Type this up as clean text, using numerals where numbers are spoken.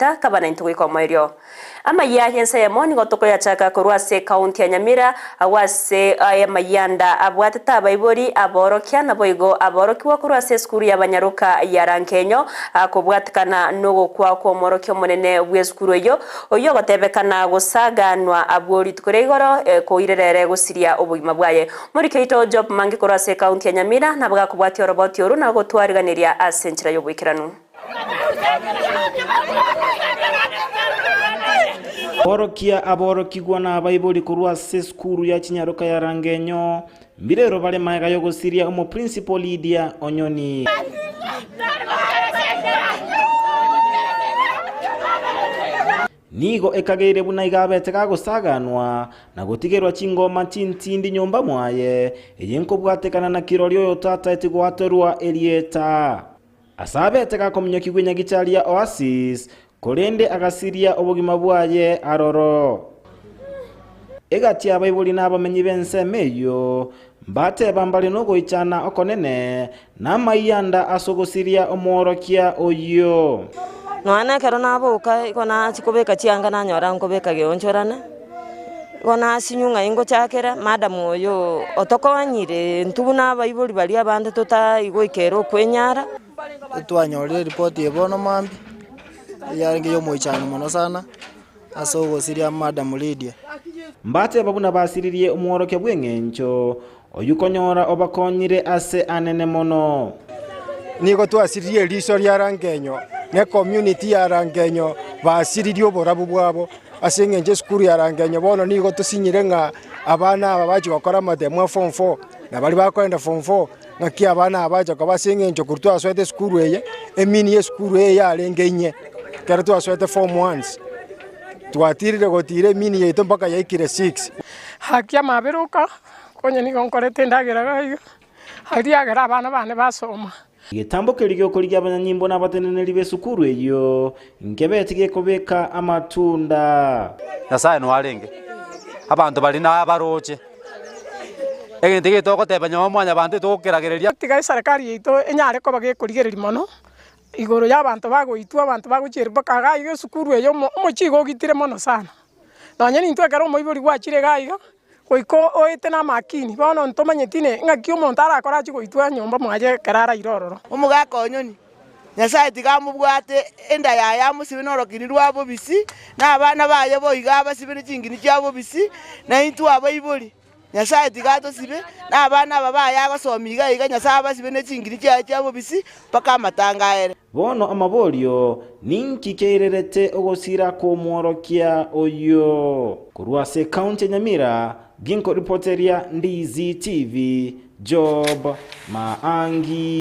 kabana intugui kwa mairio ama yagensa yamoni gotoko ya chaka kurwase county ya Nyamira awase mayanda abwatata abaibori aborokia na boigo aborokiwa kurwase skuru ya banyaruka ya Rankenyo kubwatikana nogo kwa komorokyo monene bwe skuru yo gotebekana gusaganwa abwori tukore igoro kuirerere gusiria obugima bwaye muri keito job mangi kurwase county ya Nyamira nabwa kubwati roboti oru na gotwariganiria asenchira yo bwikiranu Borokia aborokigwa na abaibori kurwase skuru ya Kinyaroka ya Rankenyo mbirero bale maega yo gusiria umu principal Lydia Onyoni nigo ekageire buna igabete gagusaganwa na gutigerwa chingoma chintindi nyomba mwaye eyenko bwatekana na kirorio yo tata etigwaterwa Elieta asabete gakomnyoki gwinya gicharia Oasis korende agasiria obugima bwaye aroro egati abaibuli n'abamenyi bensemeyo mbate bambali no goichana okonene na mayanda asogosiria omorokia oyo nwana kero nabuka ikona chikobeka chianga na nyora nkobeka gionchorana kona sinyunga ingo chakera madam oyo otokowanyire ntubu na abaibuli bali abande tota igoikero kwenyara twanyore report yebono mambi yaringe yo moichana mono sana asogosiria madam Lydia mbate babuna basiririe omworoke bw'engencho oyukonyora obakonyire ase anene mono nigo twasiririe liso lya Rankenyo ne community ya Rankenyo basiririe oborabu bwabo ase engenche skuru ya Rankenyo bono nigo tusinyire nga abana aba bachi gokora matemwa form 4 na bali bakwenda form 4 ngaki abana abacha kwa base engencho kurtu aswete skuru eye emini ye skuru eye yarengenye kero twaswete form 1 twatirire gotire mini yeto mpaka yaikire 6 hakia maberuka konye ni gonkorete ndagira gayo hali agera abana bane basoma gitambo kirigyo kurya abanyanyimbo n'abateneneri besukuru eyo nkebetige kobeka amatunda nasaye no arenge abantu bali na abaroche egente gitoko tebanya omwanya abantu tukiragereria tigai serikali yito enyare ko bagekurigereri mono igoro y'abantu bagoitwa abantu baguchirwa kagayo sukuru eyo omochigo gitire mono sana nanye ni ntwekero moibori gwachire gaiga koiko oete na makini bono ntomanyetine ngaki omonto arakora chigoitwa nyomba mwaje karara irororo omugaka Onyoni nyasaye tigamubwate enda yaya musibe norokirirwa abo bisi na abana baye boiga abasibire chingini cyabo bisi na intu abaibori nyasaye tigato sibe na abana ababaya agosomiga iga nyasaye abasibe ne chingiri cyabo bisi paka matangaere bono amabolio ninki keirerete ogosira ko mworokia oyo kurwase county Nyamira ginko reporteria Ndizi TV Job Maangi.